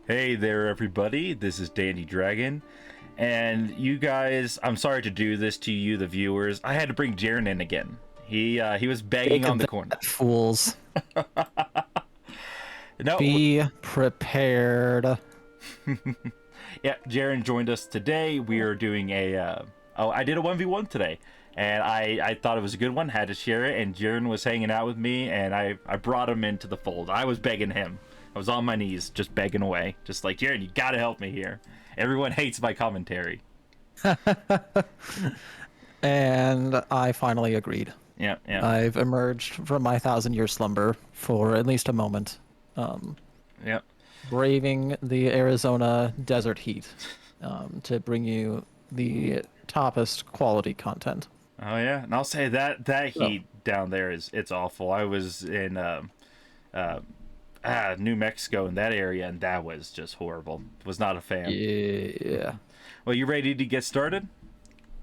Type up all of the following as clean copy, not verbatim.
Hey there, everybody. This is Dandy Dragon. And you guys, I'm sorry to do this to you, the viewers. I had to bring Jarin in again. He was begging Take on the corner. that, fools. No, Be prepared. yeah, Jarin joined us today. We are doing I did a 1v1 today. And I thought it was a good one, had to share it. And Jarin was hanging out with me, and I brought him into the fold. I was begging him. I was on my knees, just begging away. Just like, Jarin, you gotta help me here. Everyone hates my commentary. And I finally agreed. Yeah, yeah, I've emerged from my 1,000-year slumber for at least a moment, yeah. braving the Arizona desert heat, to bring you the toppest quality content. Oh yeah, and I'll say that So, heat down there it's awful. I was in uh, New Mexico in that area, and that was just horrible. Was not a fan. yeah. Well, you ready to get started?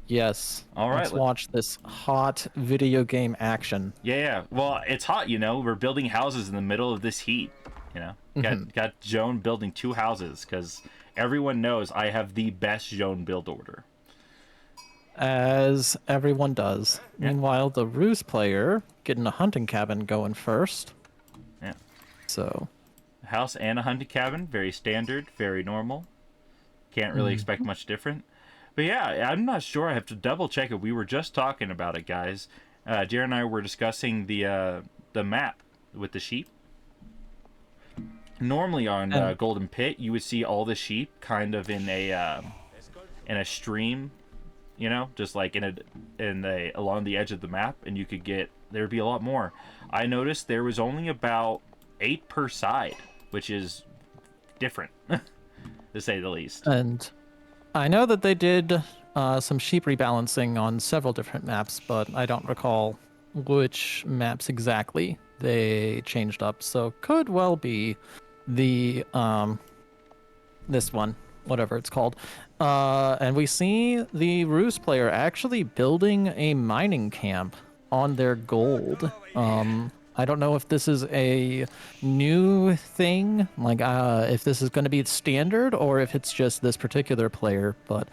Yes. All right. Let's watch this hot video game action. Yeah, yeah. Well, it's hot, you know. We're building houses in the middle of this heat. You know, got Joan building 2 houses because everyone knows I have the best Joan build order. As everyone does. Yeah, Meanwhile, the Ruse player getting a hunting cabin going first. yeah. So, House and a hunting cabin, very standard, very normal. Can't really expect much different. But yeah, I'm not sure. I have to double check it. We were just talking about it, guys. Jared and I were discussing the map with the sheep. Normally on and Golden Pit, you would see all the sheep kind of in a stream, you know, just like in a along the edge of the map, and you could get there'd be a lot more. I noticed there was only about 8 per side, which is different, to say the least. and I know that they did some sheep rebalancing on several different maps, but I don't recall which maps exactly they changed up. So could well be the this one, whatever it's called. And we see the Ruse player actually building a mining camp on their gold. I don't know if this is a new thing, like if this is going to be standard or if it's just this particular player, but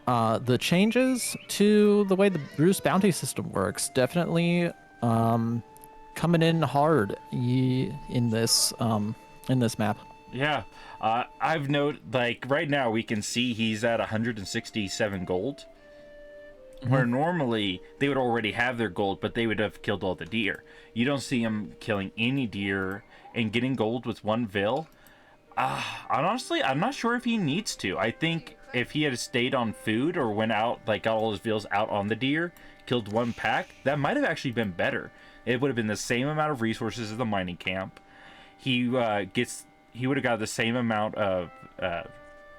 the changes to the way the Ruse bounty system works definitely coming in hard in this map. Yeah, I've noted, like, right now we can see he's at 167 gold, where normally they would already have their gold, but they would have killed all the deer. You don't see him killing any deer and getting gold with 1 vil. Honestly, I'm not sure if he needs to. I think if he had stayed on food or went out, like, got all his vils out on the deer, killed 1 pack, that might have actually been better. It would have been the same amount of resources as the mining camp. He would have got the same amount of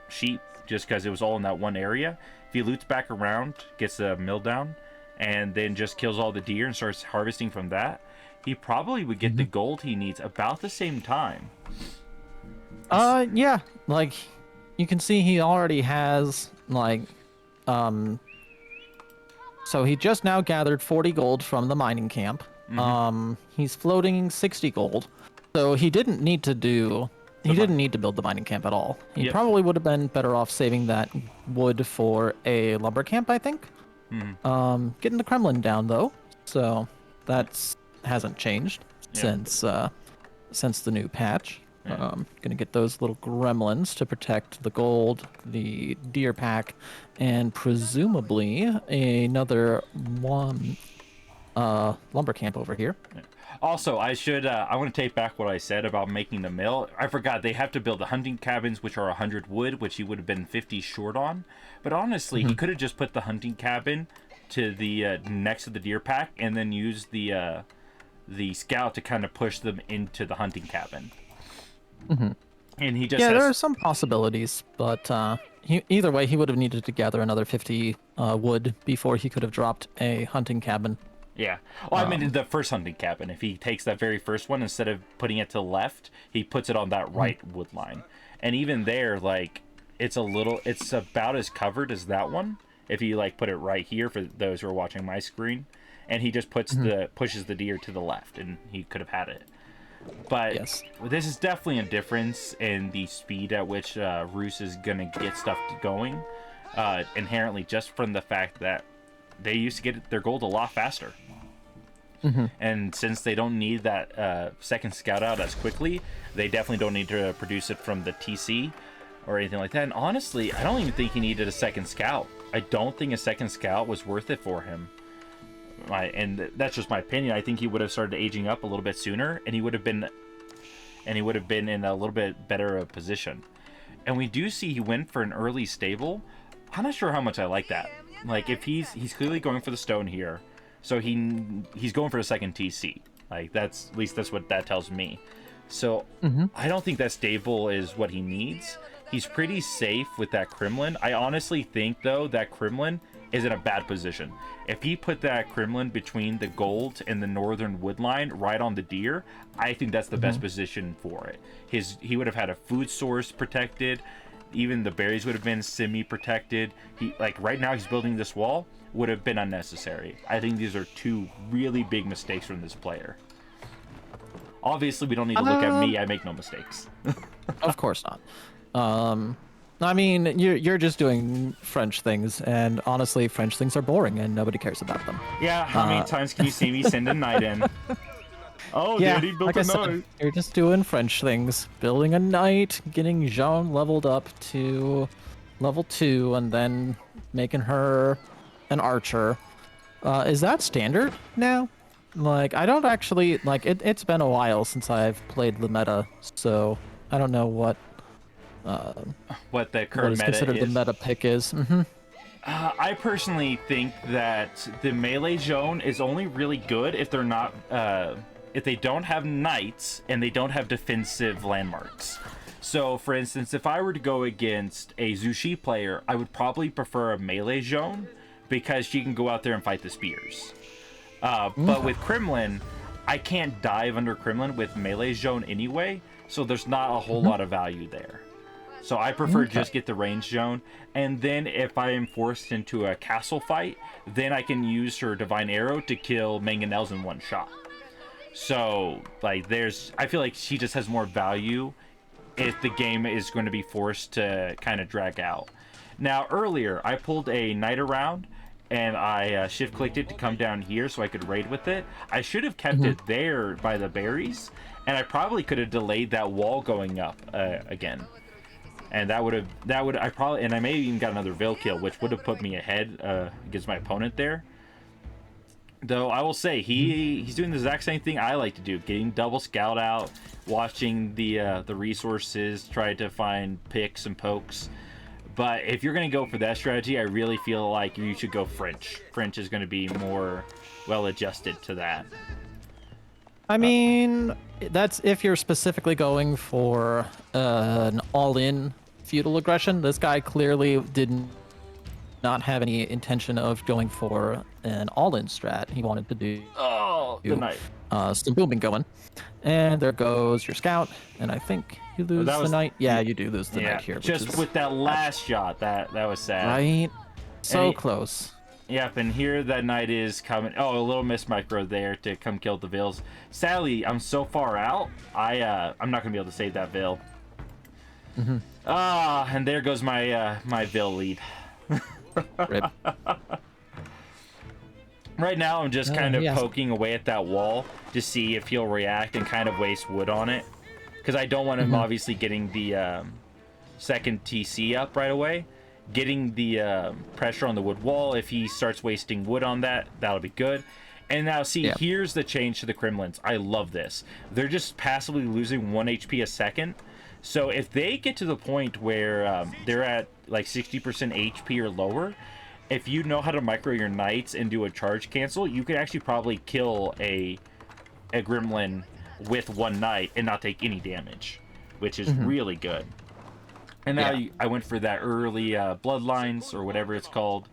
sheep just because it was all in that one area. If he loots back around, gets the mill down, and then just kills all the deer and starts harvesting from that, he probably would get the gold he needs about the same time. Yeah, like you can see he already has um so he just now gathered 40 gold from the mining camp. He's floating 60 gold. So he didn't need to build the mining camp at all. He Yep. probably would have been better off saving that wood for a lumber camp, I think. Getting the Kremlin down though, so that's hasn't changed Yep. since the new patch. Yeah. Gonna get those little gremlins to protect the gold, the deer pack, and presumably another one lumber camp over here. Also, I want to take back what I said about making the mill. I forgot they have to build the hunting cabins, which are 100 wood, which he would have been 50 short on. But honestly, he could have just put the hunting cabin to the next to the deer pack, and then used the scout to kind of push them into the hunting cabin. And he just Yeah, has, there are some possibilities, but either way, he would have needed to gather another 50 wood before he could have dropped a hunting cabin. yeah. Well, I mean, the first hunting cabin. If he takes that very first one, instead of putting it to the left, he puts it on that right wood line. And even there, like, it's about as covered as that one. If you like put it right here for those who are watching my screen, and he just pushes the deer to the left, and he could have had it. But Yes. this is definitely a difference in the speed at which Roos is going to get stuff going, inherently just from the fact that they used to get their gold a lot faster. And since they don't need that second scout out as quickly, they definitely don't need to produce it from the TC or anything like that. And honestly, I don't even think he needed a second scout. I don't think a second scout was worth it for him. And that's just my opinion. I think he would have started aging up a little bit sooner, and he would have been in a little bit better of position. And we do see he went for an early stable. I'm not sure how much I like that. Like, if he's clearly going for the stone here, so he's going for a second TC. Like, that's at least that's what that tells me. So I don't think that stable is what he needs. He's pretty safe with that Kremlin. I honestly think though that Kremlin is in a bad position. If he put that Kremlin between the gold and the northern wood line right on the deer, I think that's the best position for it. He would have had a food source protected. Even the berries would have been semi-protected. Like right now he's building this wall would have been unnecessary. I think these are two really big mistakes from this player. Obviously we don't need to look at me. I make no mistakes. Of course not. I mean, you're just doing French things, and honestly, French things are boring, and nobody cares about them. Yeah, how many times can you see me send a knight in? Oh, Yeah, Daddy built like a I said, knight. you're just doing French things, building a knight, getting Jeanne leveled up to level 2, and then making her an archer. Is that standard now? Like, I don't actually like it. It's been a while since I've played the meta, so I don't know what What the what current is meta considered is. the meta pick is. I personally think that the melee zone is only really good if they're not, if they don't have knights and they don't have defensive landmarks. So, for instance, if I were to go against a Zushi player, I would probably prefer a melee zone because she can go out there and fight the spears. But with Kremlin, I can't dive under Kremlin with melee zone anyway, so there's not a whole lot of value there. So I prefer just get the range zone, and then if I am forced into a castle fight, then I can use her divine arrow to kill mangonels in one shot. So like I feel like she just has more value if the game is going to be forced to kind of drag out. Now earlier I pulled a knight around and I shift clicked it to come down here so I could raid with it. I should have kept it there by the berries, and I probably could have delayed that wall going up again. And I may have even got another Veil kill, which would have put me ahead against my opponent there. Though I will say he's doing the exact same thing I like to do, getting double scout out, watching the resources, try to find picks and pokes. But if you're going to go for that strategy, I really feel like you should go French. French is going to be more well adjusted to that. I mean, that's if you're specifically going for an all-in feudal aggression. This guy clearly did not have any intention of going for an all-in strat. He wanted to do The knight. some booming going. And there goes your scout, and I think you lose the knight. Yeah, you do lose the knight here. Just with that last shot, that was sad. Right? So And close. Yep, and here that knight is coming. Oh, a little miss micro there to come kill the Veils. Sadly, I'm so far out, I'm not gonna be able to save that Veil. And there goes my my Veil lead. Rip. Right now, I'm just kind of yes. poking away at that wall to see if he'll react and kind of waste wood on it, because I don't want him obviously getting the second TC up right away. Getting the pressure on the wood wall, if he starts wasting wood on that, that'll be good. And now see, here's the change to the Kremlins. I love this. They're just passively losing 1 HP a second. So if they get to the point where they're at like 60% HP or lower, if you know how to micro your knights and do a charge cancel, you can actually probably kill a gremlin with one knight and not take any damage, which is really good. And now I went for that early bloodlines, or whatever it's called,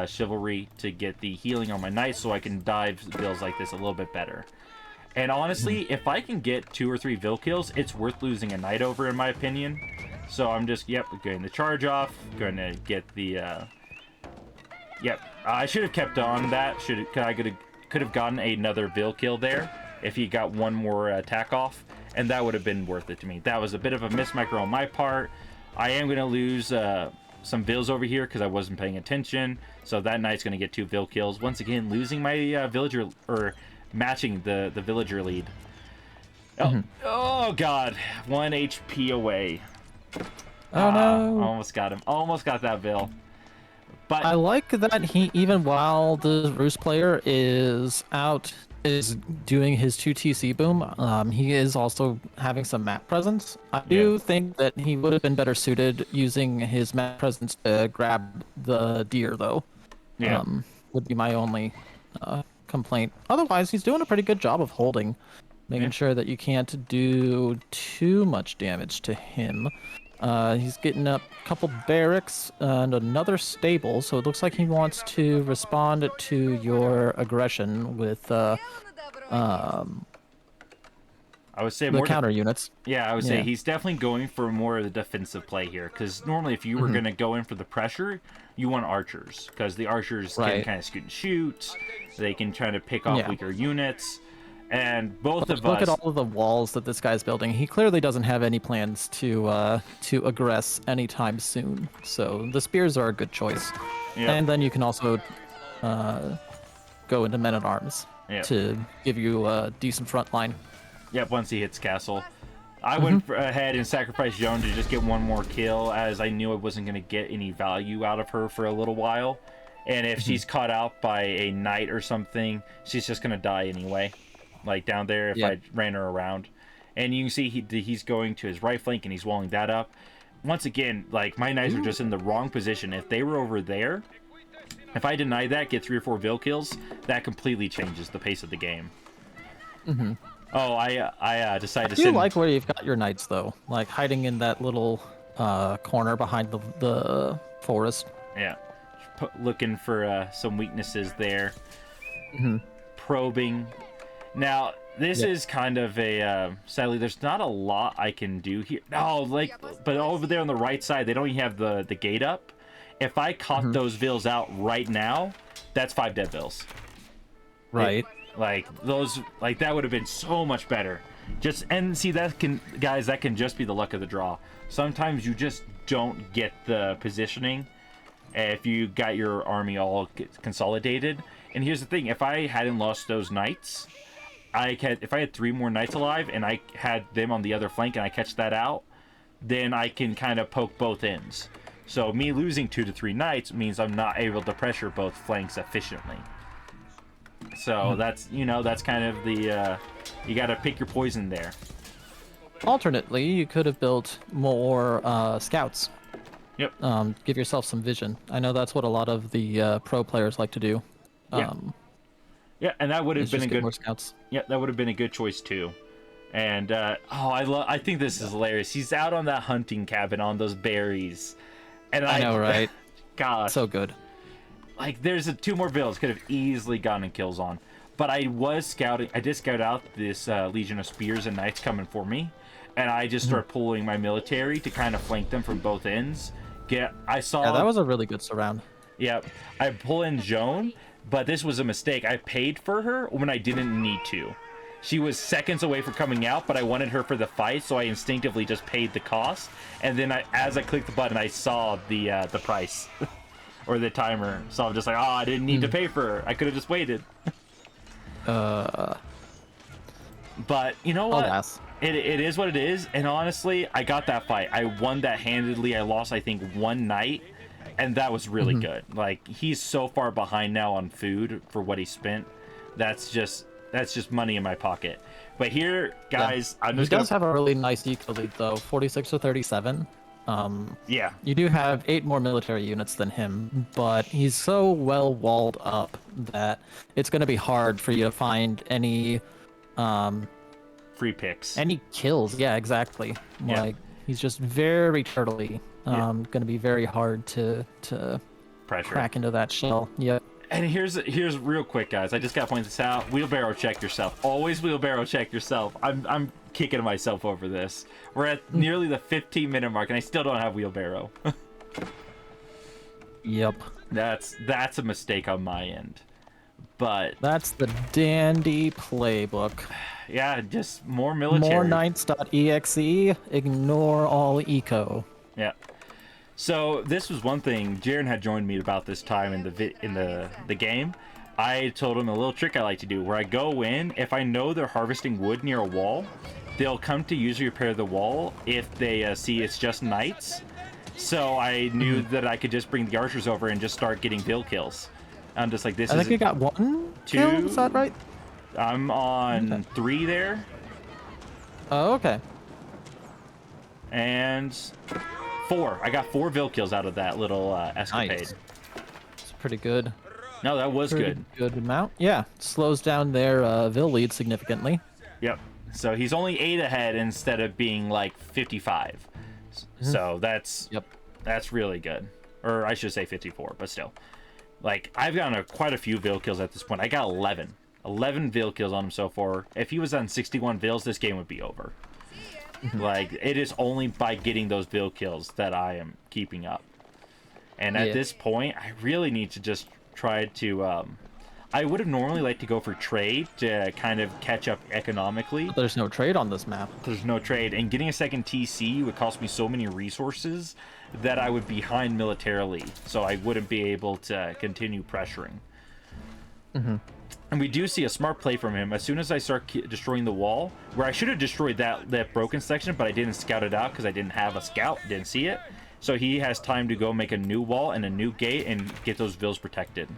chivalry, to get the healing on my knights so I can dive builds like this a little bit better. And honestly, if I can get 2 or 3 Vil kills, it's worth losing a knight over, in my opinion. So I'm just, getting the charge off, going to get the, I should have kept on that. I could have gotten another Vil kill there, if he got one more attack off, and that would have been worth it to me. That was a bit of a miss micro on my part. I am going to lose some vills over here because I wasn't paying attention, so that knight's going to get 2 vill kills. Once again, losing my villager, or matching the villager lead. Oh, oh god, 1 HP away. Oh no! Almost got him. Almost got that vill. But I like that he, even while the Roost player is doing his 2 TC boom, he is also having some map presence. I do think that he would have been better suited using his map presence to grab the deer, though. Yeah. Would be my only complaint. Otherwise, he's doing a pretty good job of holding, making sure that you can't do too much damage to him. He's getting up a couple barracks and another stable, so it looks like he wants to respond to your aggression with I would say the more counter units. Yeah, I would say he's definitely going for more of the defensive play here, because normally if you were going to go in for the pressure, you want archers, because the archers can kind of scoot and shoot, they can try to pick off weaker units. And both of us look at all of the walls that this guy's building. He clearly doesn't have any plans to aggress anytime soon. So the spears are a good choice. Yep. And then you can also go into men at arms to give you a decent front line. Yep, once he hits castle. I went ahead and sacrificed Jeanne to just get one more kill, as I knew I wasn't going to get any value out of her for a little while. And if she's caught out by a knight or something, she's just going to die anyway. Like down there, if I ran her around. And you can see he's going to his right flank and he's walling that up. Once again, like, my knights are just in the wrong position. If they were over there, if I deny that, get 3 or 4 vill kills, that completely changes the pace of the game. Oh, I decided to send... I do like where you've got your knights, though. Like, hiding in that little corner behind the forest. Yeah. Looking for some weaknesses there. Probing. Now, this is kind of a... sadly, there's not a lot I can do here. No, like, but over there on the right side, they don't even have the gate up. If I caught those vills out right now, that's 5 dead vills. Right. That would have been so much better. And see, that can, guys, that can just be the luck of the draw. Sometimes you just don't get the positioning if you got your army all consolidated. And here's the thing: if I hadn't lost those knights, if I had 3 more knights alive and I had them on the other flank and I catch that out, then I can kind of poke both ends. So me losing 2 to 3 knights means I'm not able to pressure both flanks efficiently. So that's, that's kind of the, you got to pick your poison there. Alternately, you could have built more scouts. Yep. Give yourself some vision. I know that's what a lot of the pro players like to do. Yeah, and that would have been a good... more scouts. Yeah, that would have been a good choice too. And I think this is hilarious. He's out on that hunting cabin on those berries, and I know, right? Gosh, so good. Like, there's 2 more vills could have easily gotten kills on, but I was scouting. I did scout out this Legion of Spears and Knights coming for me, and I just started pulling my military to kind of flank them from both ends. I saw. Yeah, that was a really good surround. Yep, I pull in Jeanne, but this was a mistake. I paid for her when I didn't need to. She was seconds away from coming out, but I wanted her for the fight, so I instinctively just paid the cost. And then as I clicked the button, I saw the price or the timer. So I'm just like, I didn't need to pay for her. I could have just waited. But you know what? It is what it is. And honestly, I got that fight. I won that handedly. I lost, I think, 1 night. And that was really good. Like, he's so far behind now on food for what he spent. That's just money in my pocket. But here, guys, I'm just does have a really nice eco lead, though. 46 to 37. Yeah. You do have 8 more military units than him, but he's so well walled up that it's going to be hard for you to find any free picks. Any kills. Yeah, exactly. Yeah. Like, he's just very turtley. Going to be very hard to pressure crack into that shell. Yep. And here's real quick, guys. I just got to point this out. Wheelbarrow check yourself. Always wheelbarrow check yourself. I'm kicking myself over this. We're at nearly the 15-minute mark, and I still don't have wheelbarrow. Yep. That's a mistake on my end. But That's the dandy playbook. yeah, just more military. More knights.exe, ignore all eco. Yeah. So this was one thing. Jarin had joined me about this time in the game. I told him a little trick I like to do, where I go in. If I know they're harvesting wood near a wall, they'll come to usually repair the wall if they see it's just knights. So I knew that I could just bring the archers over and just start getting bill kills. I'm just like, this is. I think you got 1 2. kill, is that right? I'm on 3 there. Oh, okay. And 4. I got 4 Vil kills out of that little escapade. Nice. It's pretty good. No, that was Pretty good. good amount. Yeah, slows down their Vil lead significantly. Yep. So he's only 8 ahead instead of being like 55. So that's really good. Or I should say 54, but still. Like, I've gotten quite a few Vil kills at this point. I got 11. 11 Vil kills on him so far. If he was on 61 Vils, this game would be over. Like, it is only by getting those Vil kills that I am keeping up. And at this point, I really need to just try to... I would have normally liked to go for trade to kind of catch up economically. But there's no trade on this map. There's no trade. And getting a second TC would cost me so many resources that I would be behind militarily. So I wouldn't be able to continue pressuring. And we do see a smart play from him. As soon as I start destroying the wall, where I should have destroyed that broken section, but I didn't scout it out because I didn't have a scout, didn't see it. So he has time to go make a new wall and a new gate and get those Vils protected.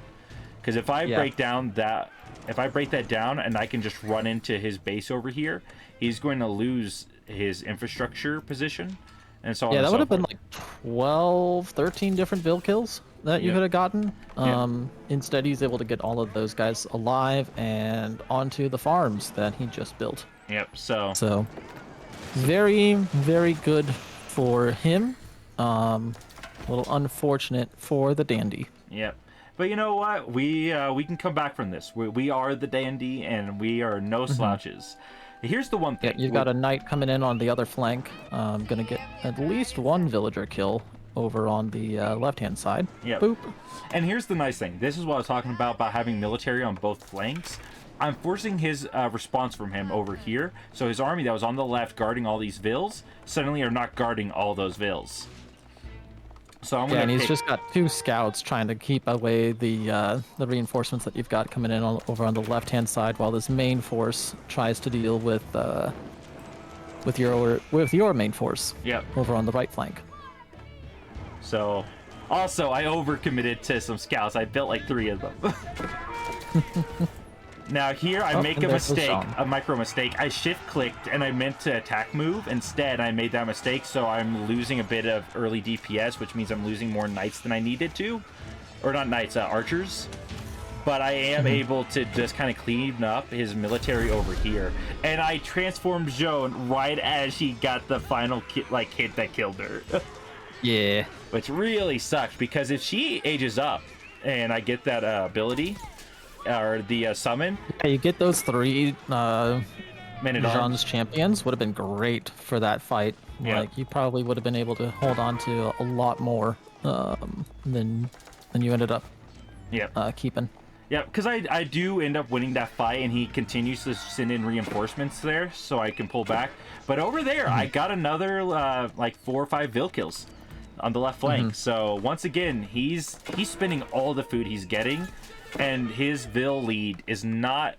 Because if I break that down and I can just run into his base over here, he's going to lose his infrastructure position. And so yeah, that would have been like 12, 13 different Vil kills that you could have gotten. Instead, he's able to get all of those guys alive and onto the farms that he just built. Yep. So very, very good for him. A little unfortunate for the dandy. Yep. But you know what? We can come back from this. We are the dandy, and we are no slouches. Here's the one thing. Yeah, you've got a knight coming in on the other flank. Gonna get at least 1 villager kill over on the left-hand side. Yep. Boop. And here's the nice thing. This is what I was talking about having military on both flanks. I'm forcing his response from him over here. So his army that was on the left guarding all these Vils suddenly are not guarding all those Vils. So I'm gonna and he's just got 2 scouts trying to keep away the reinforcements that you've got coming in over on the left-hand side, while this main force tries to deal with your main force. Yep. Over on the right flank. So, also I overcommitted to some scouts. I built like 3 of them. Now here I make a mistake, a micro mistake. I shift clicked and I meant to attack move. Instead, I made that mistake, so I'm losing a bit of early DPS, which means I'm losing more knights than I needed to. Or not knights, archers. But I am able to just kind of clean up his military over here. And I transformed Jeanne right as she got the final hit that killed her. Yeah. Which really sucks, because if she ages up and I get that ability, or the summon. Yeah, you get those 3 Men-at-Arms champions. Would have been great for that fight. Yeah. Like, you probably would have been able to hold on to a lot more than you ended up keeping. Yeah, because I do end up winning that fight, and he continues to send in reinforcements there, so I can pull back. But over there, I got another like 4 or 5 Vil kills on the left flank. So once again, he's spending all the food he's getting, and his Vil lead is not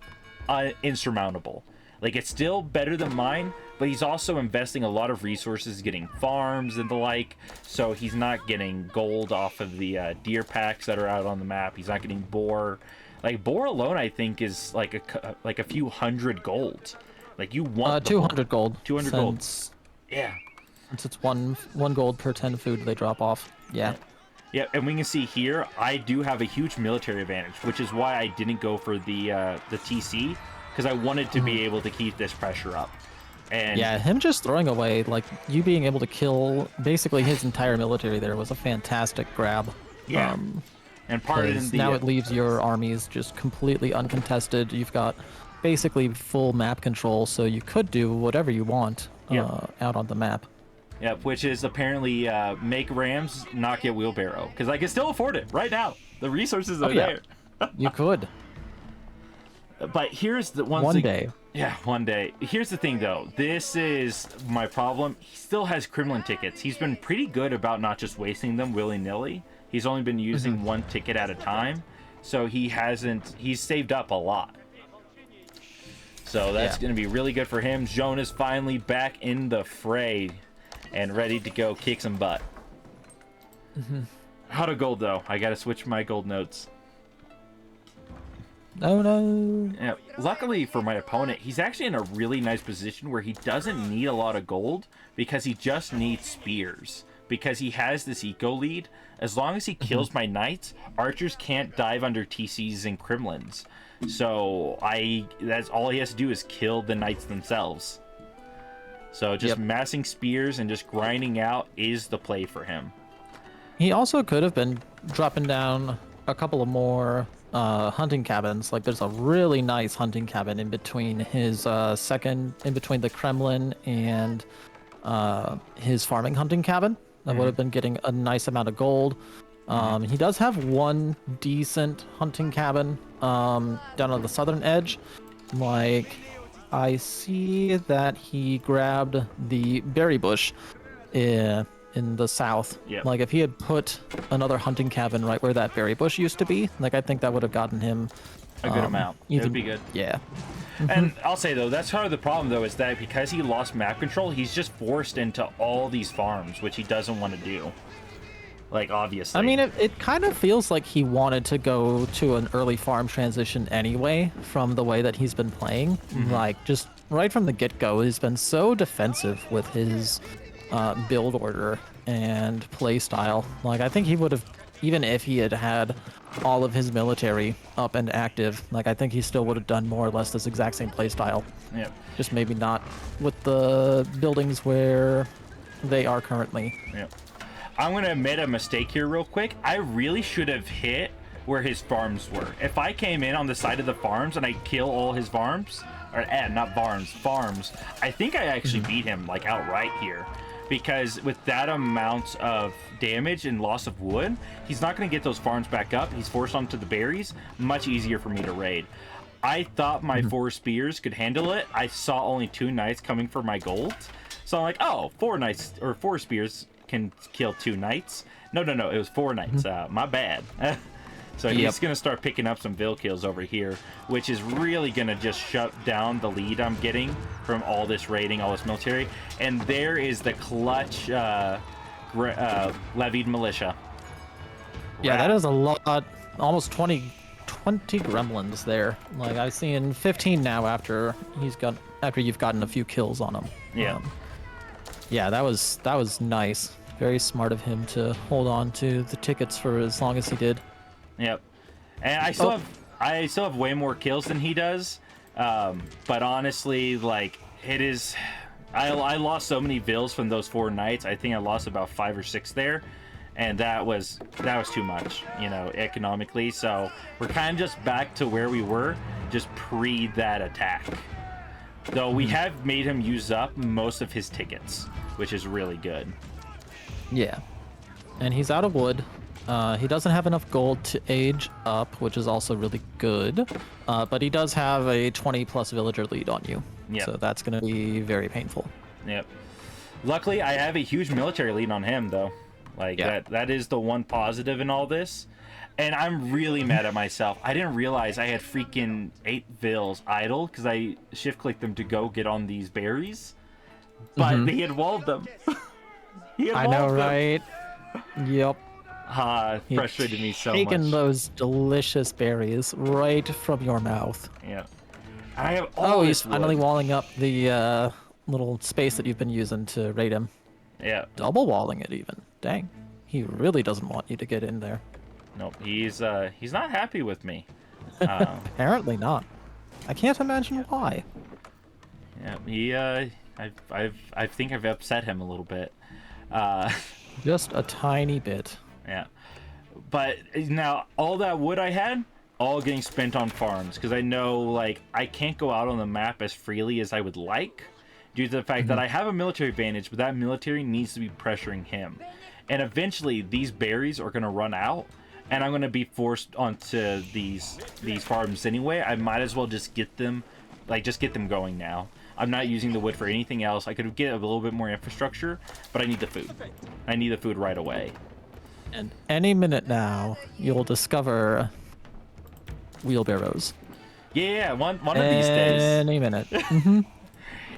insurmountable. Like, it's still better than mine, but he's also investing a lot of resources getting farms and the like, so he's not getting gold off of the deer packs that are out on the map. He's not getting boar. Like, boar alone, I think, is like a few hundred gold. Like, you want 200 gold. 200 gold. Yeah. Since it's one gold per 10 food they drop off. Yeah. Yeah, and we can see here, I do have a huge military advantage, which is why I didn't go for the TC, because I wanted to be able to keep this pressure up. And yeah, him just throwing away, like, you being able to kill basically his entire military there was a fantastic grab. Yeah. And part of the now it leaves your armies just completely uncontested. You've got basically full map control, so you could do whatever you want out on the map. Yeah, which is apparently make Rams, not get wheelbarrow, because I can still afford it right now. The resources are there. You could. But here's the One day. Yeah, one day. Here's the thing, though. This is my problem. He still has Kremlin tickets. He's been pretty good about not just wasting them willy-nilly. He's only been using one ticket at a time. So he's saved up a lot. So that's going to be really good for him. Jeanne is finally back in the fray and ready to go kick some butt. How to gold, though? I got to switch my gold notes. Oh no. Yeah, luckily for my opponent, he's actually in a really nice position where he doesn't need a lot of gold because he just needs spears. Because he has this eco lead, as long as he kills my knights, archers can't dive under TCs and Kremlins. So that's all he has to do is kill the knights themselves. So just massing spears and just grinding out is the play for him. He also could have been dropping down a couple of more hunting cabins. Like there's a really nice hunting cabin in between his in between the Kremlin and his farming hunting cabin. That would have been getting a nice amount of gold. He does have one decent hunting cabin down on the southern edge. Like, I see that he grabbed the berry bush in the south. Yep. Like, if he had put another hunting cabin right where that berry bush used to be, like, I think that would have gotten him a good amount. It would be good. Yeah. And I'll say, though, that's part of the problem, though, is that because he lost map control, he's just forced into all these farms, which he doesn't want to do. Like, obviously. I mean, it kind of feels like he wanted to go to an early farm transition anyway, from the way that he's been playing. Like, just right from the get-go, he's been so defensive with his build order and play style. Like, I think he would have, even if he had had all of his military up and active, like, I think he still would have done more or less this exact same play style. Yeah. Just maybe not with the buildings where they are currently. Yeah. I'm going to admit a mistake here real quick. I really should have hit where his farms were. If I came in on the side of the farms and I kill all his farms, or not farms, I think I actually beat him, like, outright here. Because with that amount of damage and loss of wood, he's not going to get those farms back up. He's forced onto the berries. Much easier for me to raid. I thought my 4 spears could handle it. I saw only 2 knights coming for my gold. So I'm like, oh, 4 spears can kill 2 knights. No, it was 4 knights. My bad. So he's going to start picking up some vill kills over here, which is really going to just shut down the lead I'm getting from all this raiding, all this military. And there is the clutch levied militia. Yeah, that is a lot. Almost 20 gremlins there. Like, I've seen 15 now after you've gotten a few kills on him. Yeah. Yeah, that was nice. Very smart of him to hold on to the tickets for as long as he did. Yep. And I still have way more kills than he does. But honestly, like, it is, I lost so many vills from those 4 knights. I think I lost about 5 or 6 there, and that was too much, economically. So we're kind of just back to where we were, just pre that attack. Though we have made him use up most of his tickets, which is really good. Yeah. And he's out of wood. He doesn't have enough gold to age up, which is also really good. But he does have a 20+ villager lead on you. Yep. So that's going to be very painful. Yep. Luckily, I have a huge military lead on him, though. Like, that is the one positive in all this. And I'm really mad at myself. I didn't realize I had freaking 8 vills idle because I shift-clicked them to go get on these berries. But he had walled them. I know, right? Yep. Frustrated me so much. Taking those delicious berries right from your mouth. Yeah. I have all he's finally walling up the little space that you've been using to raid him. Yeah. Double walling it even. Dang. He really doesn't want you to get in there. Nope. He's not happy with me. Apparently not. I can't imagine why. Yeah. I think I've upset him a little bit. Just a tiny bit. Yeah. But now all that wood I had, all getting spent on farms because I know, like, I can't go out on the map as freely as I would like due to the fact that I have a military advantage, but that military needs to be pressuring him. And eventually these berries are going to run out, and I'm going to be forced onto these farms anyway. I might as well just get them, just get them going now. I'm not using the wood for anything else. I could get a little bit more infrastructure, but I need the food. I need the food right away. And any minute now, you'll discover wheelbarrows. Yeah, one of these days. Any minute.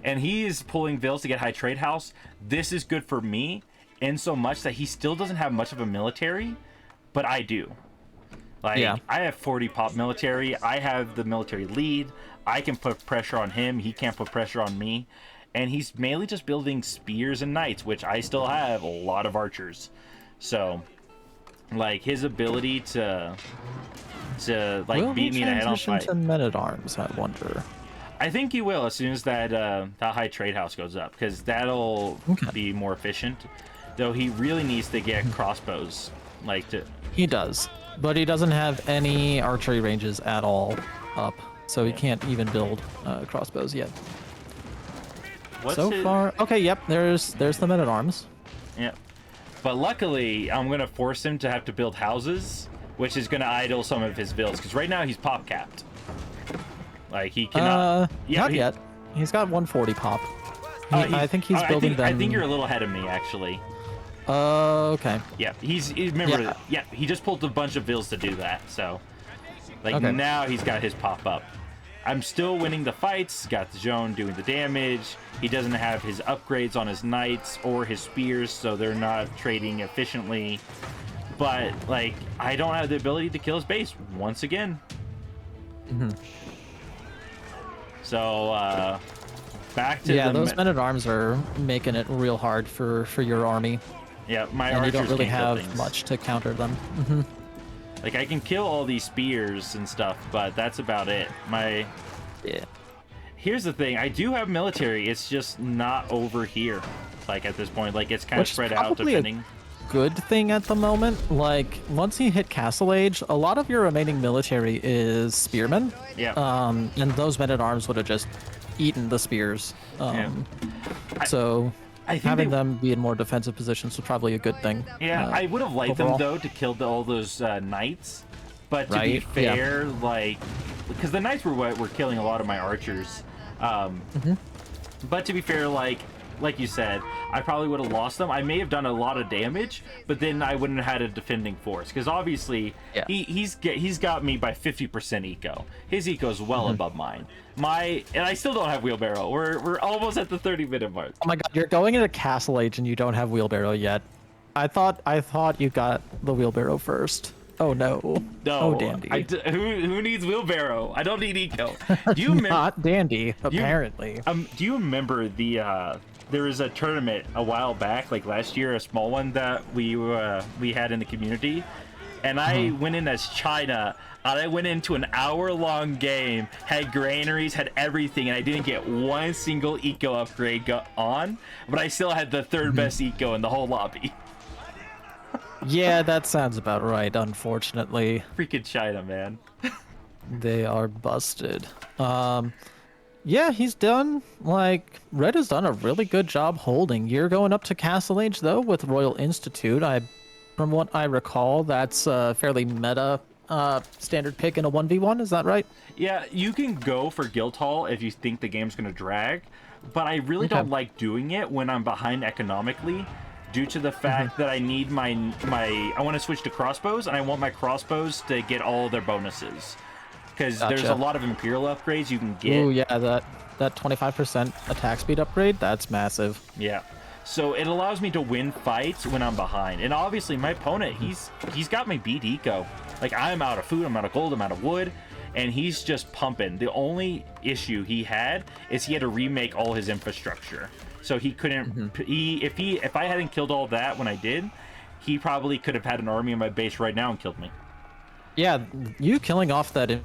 And he is pulling vills to get high trade house. This is good for me, in so much that he still doesn't have much of a military, but I do. I have 40 pop military. I have the military lead. I can put pressure on him. He can't put pressure on me. And he's mainly just building spears and knights, which I still have a lot of archers. So, his ability to beat me in a head-on fight. To men-at-arms, I wonder. I think he will as soon as that high trade house goes up, because that'll be more efficient. Though he really needs to get crossbows, He does, but he doesn't have any archery ranges at all up, so he can't even build crossbows yet. Far, okay, yep. There's the men-at-arms. Yep. But luckily, I'm gonna force him to have to build houses, which is gonna idle some of his builds, because right now he's pop capped. He cannot. Not yet. He's got 140 pop. I think he's building them. I think you're a little ahead of me, actually. Okay. Yeah, remember. Yeah, he just pulled a bunch of vills to do that. So, now he's got his pop up. I'm still winning the fights. Got Jeanne doing the damage. He doesn't have his upgrades on his knights or his spears, so they're not trading efficiently. But I don't have the ability to kill his base once again. So back to those men-at-arms are making it real hard for your army. Yeah, my and archers you don't really can't have much to counter them. I can kill all these spears and stuff, but that's about it. Here's the thing: I do have military. It's just not over here. At this point, it's kind of spread out defending. Good thing at the moment. Once you hit Castle Age, a lot of your remaining military is spearmen. Yeah. And those men-at-arms would have just eaten the spears. So I think having them be in more defensive positions was probably a good thing. Yeah, I would have liked overall. them though to kill all those knights, but to be fair, because the knights were what were killing a lot of my archers. But to be fair, like you said, I probably would have lost them. I may have done a lot of damage, but then I wouldn't have had a defending force, because obviously he's got me by 50% eco. His eco is well above mine. And I still don't have wheelbarrow. We're almost at the 30-minute mark. Oh my god, you're going into Castle Age and you don't have wheelbarrow yet. I thought you got the wheelbarrow first. Oh no. No. Oh dandy. Who needs wheelbarrow? I don't need eco. Do you remember? Not dandy, apparently. Do you remember there was a tournament a while back, last year, a small one that we had in the community, and I went in as China, and I went into an hour-long game, had granaries, had everything, and I didn't get one single eco upgrade on, but I still had the third best eco in the whole lobby. Yeah, that sounds about right, unfortunately. Freaking China, man. They are busted. Yeah, he's done, Red has done a really good job holding. You're going up to Castle Age, though, with Royal Institute. From what I recall, that's a fairly meta standard pick in a 1v1, is that right? Yeah, you can go for Guildhall if you think the game's going to drag, but I really don't like doing it when I'm behind economically, due to the fact that I need I want to switch to crossbows, and I want my crossbows to get all their bonuses. Because there's a lot of Imperial upgrades you can get. Oh yeah, that 25% attack speed upgrade, that's massive. Yeah. So it allows me to win fights when I'm behind. And obviously my opponent, he's got me beat eco. I'm out of food, I'm out of gold, I'm out of wood, and he's just pumping. The only issue he had is he had to remake all his infrastructure. So he couldn't if I hadn't killed all that when I did, he probably could have had an army in my base right now and killed me. Yeah, you killing off that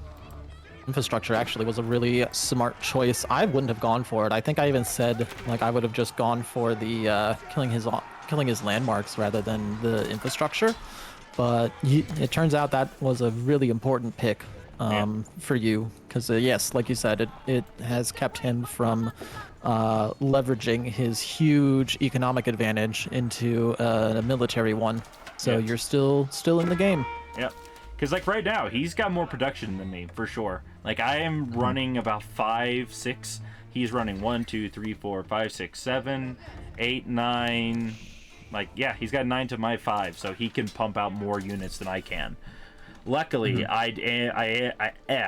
infrastructure actually was a really smart choice. I wouldn't have gone for it. I think I even said I would have just gone for the killing his landmarks rather than the infrastructure. But it turns out that was a really important pick for you, because yes, like you said, it has kept him from leveraging his huge economic advantage into a military one. So you're still in the game. Yep. Because, like, right now, he's got more production than me, for sure. Like, I am running about 5, 6. He's running 1, 2, 3, 4, 5, 6, 7, 8, 9. Like, yeah, he's got 9 to my 5, so he can pump out more units than I can. Luckily, I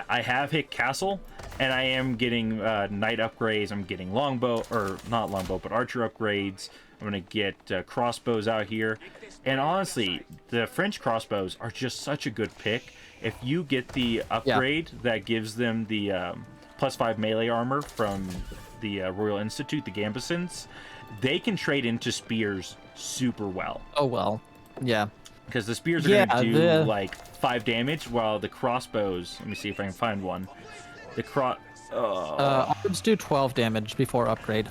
have hit castle, and I am getting knight upgrades. I'm getting longbow, or not longbow, but archer upgrades. I'm gonna get crossbows out here, and honestly, the French crossbows are just such a good pick. If you get the upgrade that gives them the +5 melee armor from the Royal Institute, the Gambesons, they can trade into spears super well. Oh well, yeah. Because the spears are gonna do like 5 damage, while the crossbows. Let me see if I can find one. The arms do 12 damage before upgrade.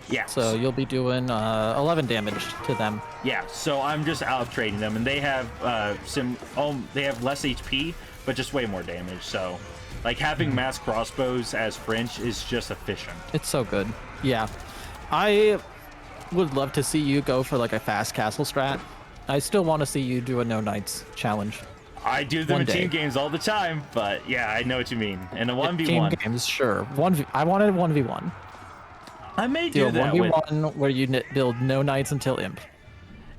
Yeah. So you'll be doing 11 damage to them. Yeah. So I'm just out trading them, and they have they have less HP, but just way more damage. So, like, having mass crossbows as French is just efficient. It's so good. Yeah. I would love to see you go for like a fast castle strat. I still want to see you do a no knights challenge. I do them in team games all the time, but yeah, I know what you mean. In a 1v1. Team games, sure. I wanted 1v1. I may do that 1v1 where you build no knights until imp.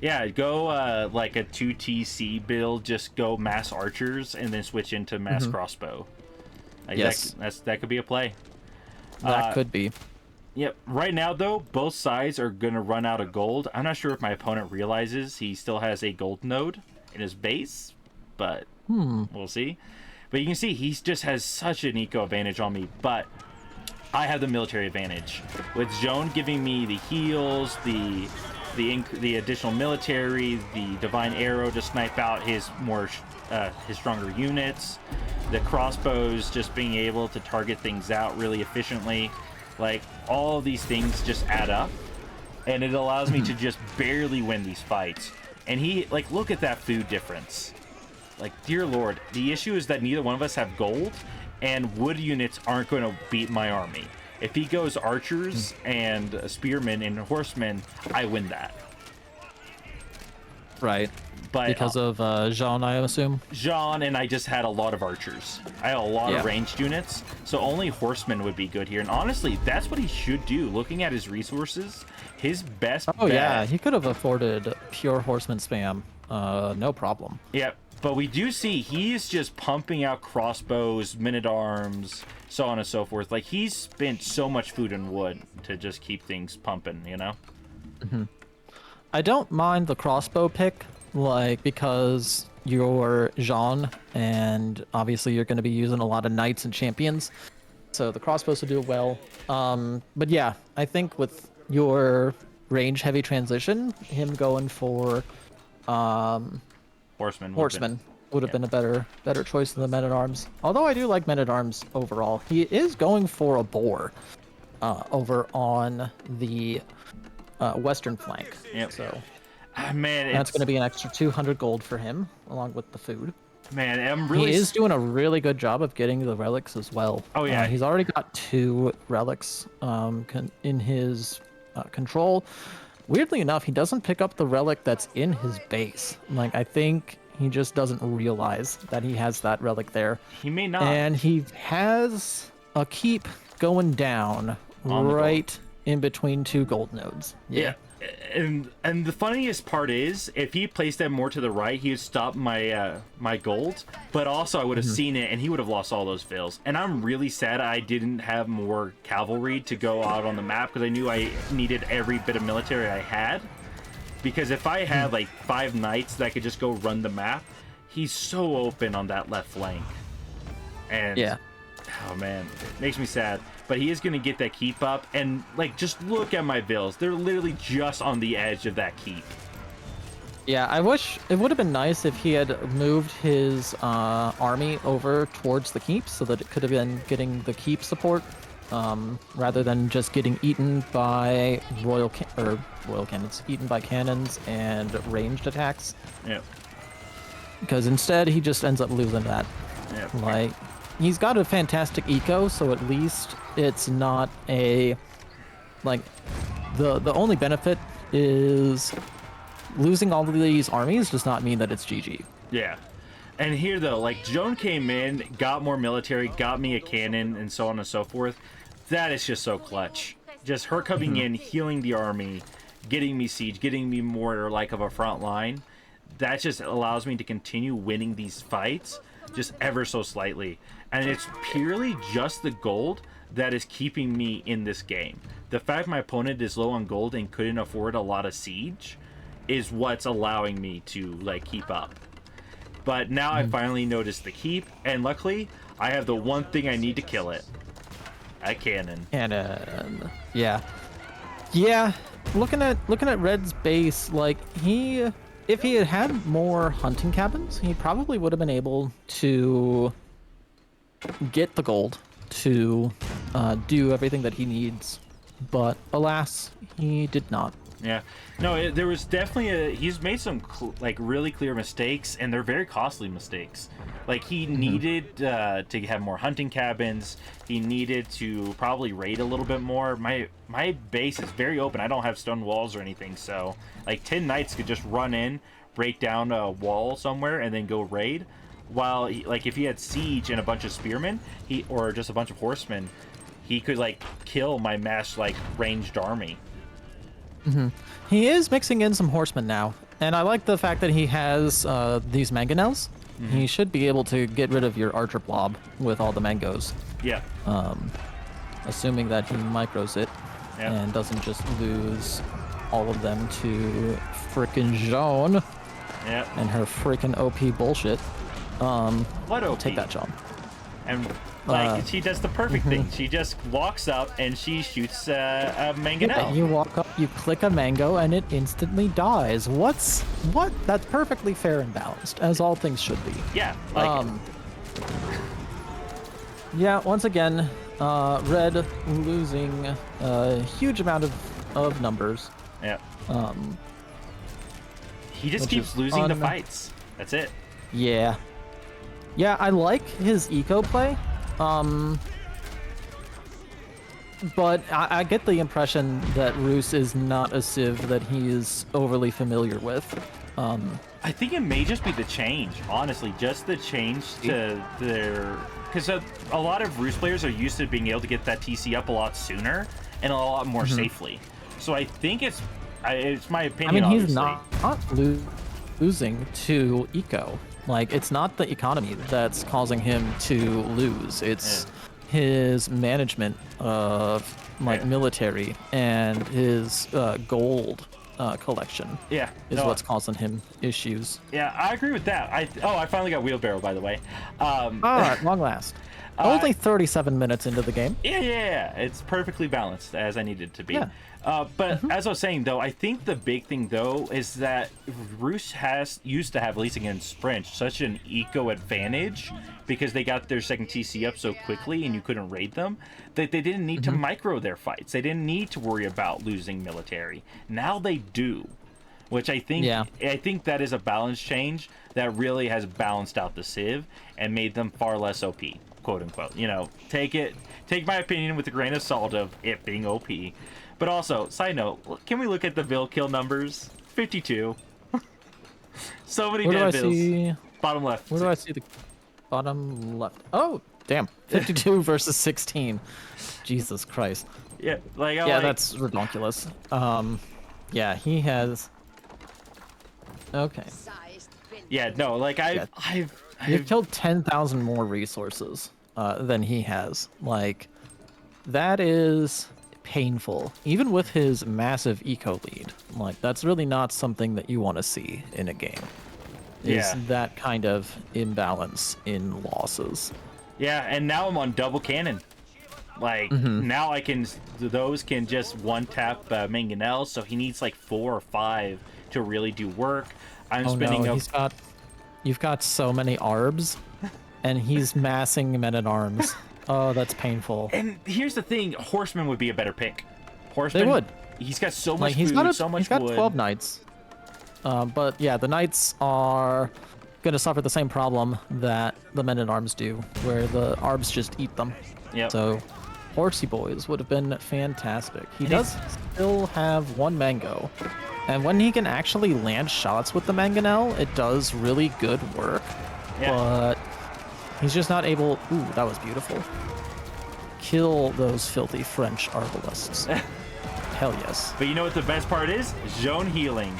Yeah, go like a 2TC build, just go mass archers and then switch into mass crossbow. Yes. That could be a play. That could be. Yep. Right now, though, both sides are going to run out of gold. I'm not sure if my opponent realizes he still has a gold node in his base, but we'll see. But you can see he just has such an eco advantage on me, but I have the military advantage. With Jeanne giving me the heals, the additional military, the divine arrow to snipe out his stronger units, the crossbows just being able to target things out really efficiently. Like, all of these things just add up, and it allows me to just barely win these fights. And he, like, look at that food difference. Like, dear lord, the issue is that neither one of us have gold, and wood units aren't going to beat my army. If he goes archers and spearmen and horsemen, I win that. Right. But because of Jeanne, I assume? Jeanne, and I just had a lot of archers. I had a lot of ranged units, so only horsemen would be good here. And honestly, that's what he should do. Looking at his resources, his best bet... yeah, he could have afforded pure horseman spam. No problem. Yeah, but we do see he's just pumping out crossbows, men-at-arms, so on and so forth. Like, he's spent so much food and wood to just keep things pumping, you know? I don't mind the crossbow pick, like, because you're Jeanne, and obviously you're going to be using a lot of knights and champions, so the crossbows will do well. But yeah, I think with your range-heavy transition, him going for Horseman would have been a better choice than the men-at-arms. Although I do like men-at-arms overall. He is going for a boar over on the western flank. Yep. So man, that's going to be an extra 200 gold for him, along with the food. Man, I'm really... He is doing a really good job of getting the relics as well. Oh, yeah. He's already got 2 relics in his control. Weirdly enough, he doesn't pick up the relic that's in his base. Like, I think he just doesn't realize that he has that relic there. He may not. And he has a keep going down right in between 2 gold nodes. Yeah. And the funniest part is, if he placed them more to the right, he would stop my my gold, but also I would have seen it and he would have lost all those fills. And I'm really sad I didn't have more cavalry to go out on the map, because I knew I needed every bit of military I had. Because if I had like 5 knights that could just go run the map, he's so open on that left flank. And oh man, it makes me sad. But he is going to get that keep up, and like, just look at my bills. They're literally just on the edge of that keep. Yeah, I wish it would have been nice if he had moved his army over towards the keep, so that it could have been getting the keep support, rather than just getting eaten by royal cannons, eaten by cannons and ranged attacks. Yep. Because instead he just ends up losing that. Yep. Like, he's got a fantastic eco, so at least it's not a, like, the only benefit is losing all of these armies does not mean that it's GG. Yeah. And here though, like Joan came in, got more military, got me a cannon, and so on and so forth. That is just so clutch. Just her coming in, healing the army, getting me siege, getting me more like of a front line. That just allows me to continue winning these fights just ever so slightly. And it's purely just the gold that is keeping me in this game. The fact my opponent is low on gold and couldn't afford a lot of siege is what's allowing me to like keep up. But now I finally noticed the keep, and luckily I have the one thing I need to kill it. A cannon. Cannon. Yeah. Yeah. Looking at Red's base, like if he had had more hunting cabins, he probably would have been able to get the gold to do everything that he needs. But alas, he did not. Yeah, no, there was definitely he's made some like really clear mistakes, and they're very costly mistakes. Like he needed to have more hunting cabins. He needed to probably raid a little bit more. My base is very open. I don't have stone walls or anything, so like 10 knights could just run in, break down a wall somewhere, and then go raid. While like if he had siege and a bunch of spearmen, or just a bunch of horsemen, he could like kill my mass like ranged army. He is mixing in some horsemen now, and I like the fact that he has these mangonels. He should be able to get rid of your archer blob with all the mangoes. Yeah. Assuming that he micros it and doesn't just lose all of them to frickin' Jeanne and her frickin' OP bullshit. What OP? Take that, John. And like she does the perfect thing. She just walks up and she shoots a mangonel. Yeah, you walk up, you click a mango, and it instantly dies. What? That's perfectly fair and balanced, as all things should be. Yeah. Like yeah. Once again, Red losing a huge amount of numbers. Yeah. He just keeps losing the fights. That's it. Yeah. Yeah, I like his eco play. But I get the impression that Roos is not a civ that he is overly familiar with. I think it may just be the change, honestly, just the change to their... Because a lot of Roos players are used to being able to get that TC up a lot sooner and a lot more safely. So I think it's my opinion, I mean, he's obviously. not losing to eco. Like, it's not the economy that's causing him to lose. It's his management of, like, military and his gold collection. Yeah. Is what's causing him issues. Yeah, I agree with that. I finally got wheelbarrow, by the way. All right, long last. Only 37 minutes into the game. Yeah. It's perfectly balanced, as I needed to be. Yeah. But as I was saying, though, I think the big thing, though, is that Roos used to have, at least against Sprint, such an eco advantage because they got their second TC up so quickly and you couldn't raid them that they didn't need to micro their fights. They didn't need to worry about losing military. Now they do, which I think I think that is a balance change that really has balanced out the Civ and made them far less OP, quote unquote. You know, take my opinion with a grain of salt of it being OP. But also, side note, can we look at the Bill kill numbers? 52. So many dead Bills. See? Bottom left. Where do I see the bottom left? Oh, damn. 52 versus 16. Jesus Christ. Yeah, that's ridiculous. Yeah, he has... Okay. Yeah, no, like You've killed 10,000 more resources than he has. Like, that is painful. Even with his massive eco lead. Like, that's really not something that you want to see in a game. Is that kind of imbalance in losses. Yeah, and now I'm on double cannon. Like, now those can just one-tap Mangonel, so he needs like 4 or 5 to really do work. I'm spinning up... You've got so many arbs, and he's massing men-at-arms. Oh, that's painful. And here's the thing, Horseman would be a better pick. Horseman, they would. He's got so much food, so much He's got wood. 12 knights. But yeah, the knights are going to suffer the same problem that the men-at-arms do, where the arbs just eat them. Yep. So, Horsey Boys would have been fantastic. He does still have 1 mango. And when he can actually land shots with the mangonel, it does really good work. Yeah. but he's just not able. Ooh, that was beautiful. Kill those filthy French arbalists. Hell yes. But you know what the best part is? Jeanne healing.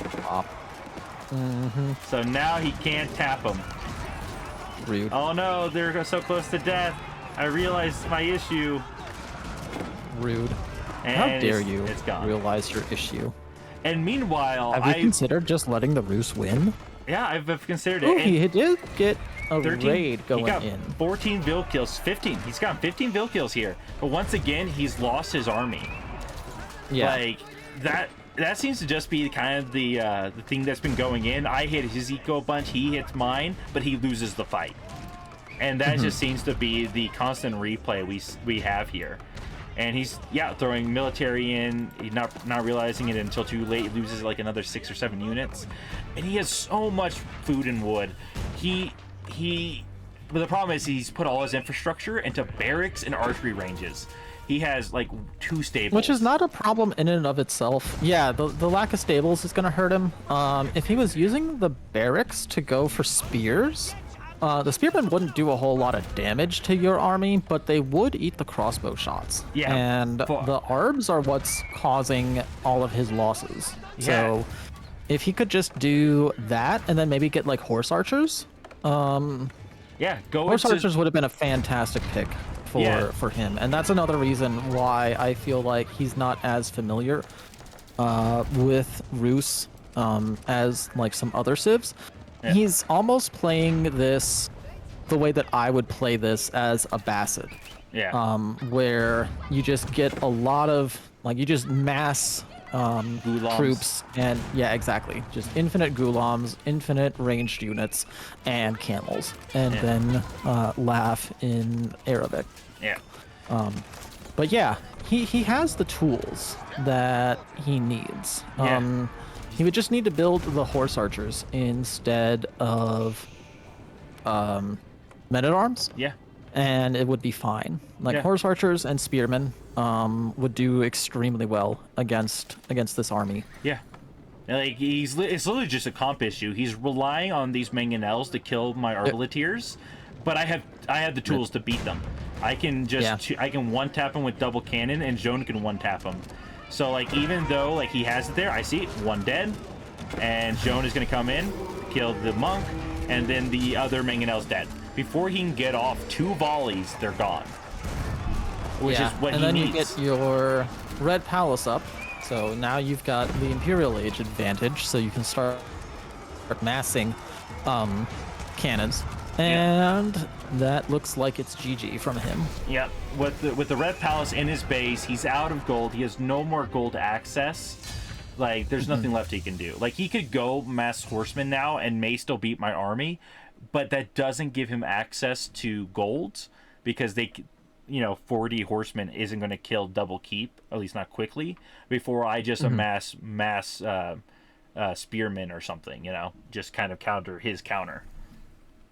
So now he can't tap him. Rude. Oh no, they're so close to death. I realized my issue. Rude. And How dare you it's gone. realize your issue? And meanwhile, Have you considered just letting the Rus win? yeah, I've considered it. Oh, And he did get a 13 raid going he got in. 14 bill kills, 15. He's got 15 bill kills here. But once again, he's lost his army. Yeah. Like that seems to just be kind of the thing that's been going in. I hit his eco a bunch, he hits mine, but he loses the fight. And that just seems to be the constant replay we have here. And he's throwing military in. He's not realizing it until too late. He loses like another 6 or 7 units, and he has so much food and wood. But the problem is he's put all his infrastructure into barracks and archery ranges. He has like 2 stables, Which is not a problem in and of itself. Yeah, the lack of stables is going to hurt him. If he was using the barracks to go for spears, the spearmen wouldn't do a whole lot of damage to your army, but they would eat the crossbow shots. Yeah, And the arbs are what's causing all of his losses. So if he could just do that and then maybe get like horse archers, horse archers would have been a fantastic pick for him. And that's another reason why I feel like he's not as familiar with Rus as like some other civs. Yeah. He's almost playing this the way that I would play this as a Basset. Yeah. Where you just get a lot of, like, you just mass troops, and exactly. Just infinite Ghulams, infinite ranged units, and camels. And then laugh in Arabic. Yeah. But yeah, he has the tools that he needs. He would just need to build the horse archers instead of men-at-arms. Yeah. And it would be fine. Like horse archers and spearmen would do extremely well against this army. Yeah. Like it's literally just a comp issue. He's relying on these mangonels to kill my arbaleteers, but I have the tools to beat them. I can just I can one tap him with double cannon, and Jeanne can one tap him. So, like, even though, like, he has it there, I see one dead, and Jeanne is going to come in, kill the monk, and then the other mangonel's dead. Before he can get off 2 volleys, they're gone. Which is what he needs. And then you get your Red Palace up, so now you've got the Imperial Age advantage, so you can start massing cannons. And that looks like it's GG from him. Yep. With the Red Palace in his base, he's out of gold. He has no more gold access. Like, there's nothing left he can do. Like, he could go mass horsemen now and may still beat my army, but that doesn't give him access to golds because 40 horsemen isn't going to kill double keep, at least not quickly, before I just amass mass spearmen or something, just kind of counter his counter.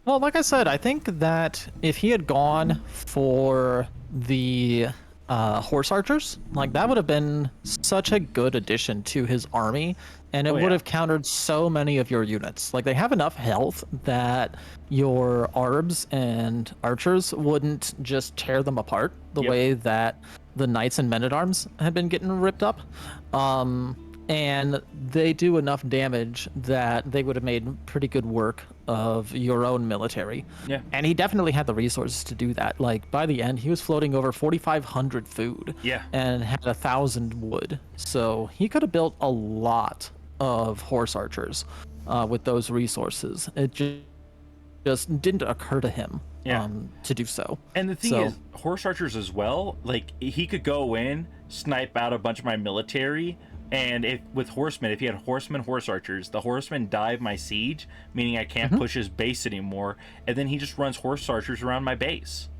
Well, like I said, I think that if he had gone for the horse archers, like, that would have been such a good addition to his army, and it would have countered so many of your units. Like, they have enough health that your arbs and archers wouldn't just tear them apart the way that the knights and men-at-arms had been getting ripped up. And they do enough damage that they would have made pretty good work of your own military. Yeah. And he definitely had the resources to do that. Like, by the end, he was floating over 4,500 food. Yeah. And had 1,000 wood. So he could have built a lot of horse archers with those resources. It just didn't occur to him to do so. And the thing is, horse archers as well, like, he could go in, snipe out a bunch of my military. And if he had horse archers, the horsemen dive my siege, meaning I can't push his base anymore, and then he just runs horse archers around my base.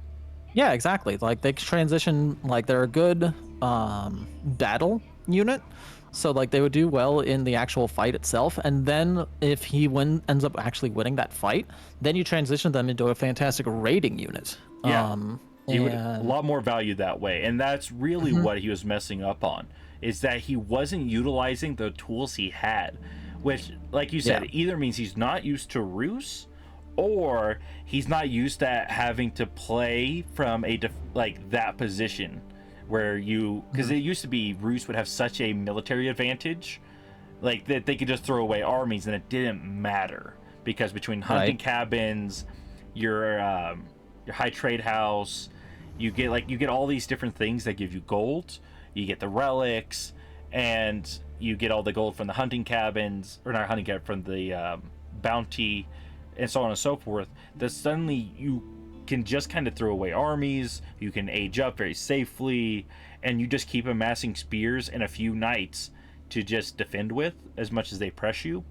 Yeah, exactly. Like, they transition, like, they're a good battle unit, so, like, they would do well in the actual fight itself, and then if he ends up actually winning that fight, then you transition them into a fantastic raiding unit. Yeah, he would a lot more value that way, and that's really what he was messing up on. Is that he wasn't utilizing the tools he had, which, like you said, either means he's not used to Rus, or he's not used to having to play from like that position where you, because it used to be Rus would have such a military advantage, like that they could just throw away armies and it didn't matter, because between hunting cabins, your high trade house, you get all these different things that give you gold. You get the relics, and you get all the gold from the hunting cabins, or not hunting cabin, from the bounty, and so on and so forth. That suddenly you can just kind of throw away armies. You can age up very safely, and you just keep amassing spears and a few knights to just defend with as much as they press you.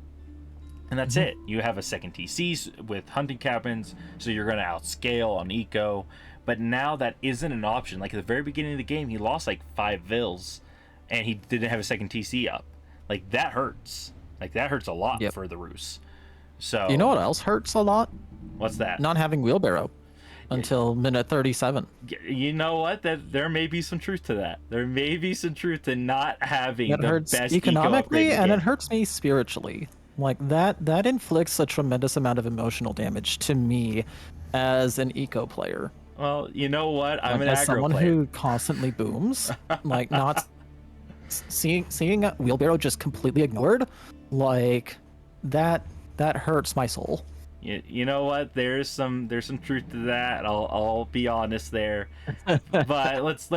And that's it. You have a second TC with hunting cabins, so you're going to outscale on eco. But now that isn't an option. Like at the very beginning of the game, he lost like 5 Vils, and he didn't have a second TC up. Like that hurts. Like that hurts a lot for the Rus. So you know what else hurts a lot? What's that? Not having wheelbarrow until minute 37. You know what? That there may be some truth to that. There may be some truth to not having It the hurts best economically, eco and it hurts me spiritually. Like that inflicts a tremendous amount of emotional damage to me as an eco player. Well, you know what? I'm like, an as aggro someone player. who constantly booms, like not seeing a wheelbarrow just completely ignored, like that hurts my soul. You know what? There's some truth to that. I'll be honest there. But let's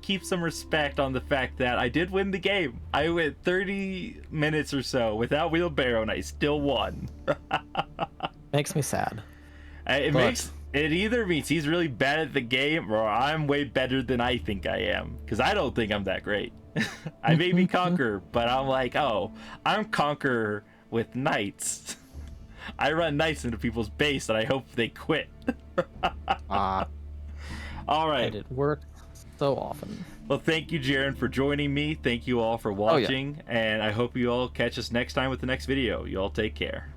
keep some respect on the fact that I did win the game. I went 30 minutes or so without wheelbarrow, and I still won. Makes me sad. It either means he's really bad at the game, or I'm way better than I think I am. Because I don't think I'm that great. I may be Conqueror, but I'm like, oh, I'm Conqueror with knights. I run knights into people's base, and I hope they quit. All right. It worked so often. Well, thank you, Jarin, for joining me. Thank you all for watching, and I hope you all catch us next time with the next video. You all take care.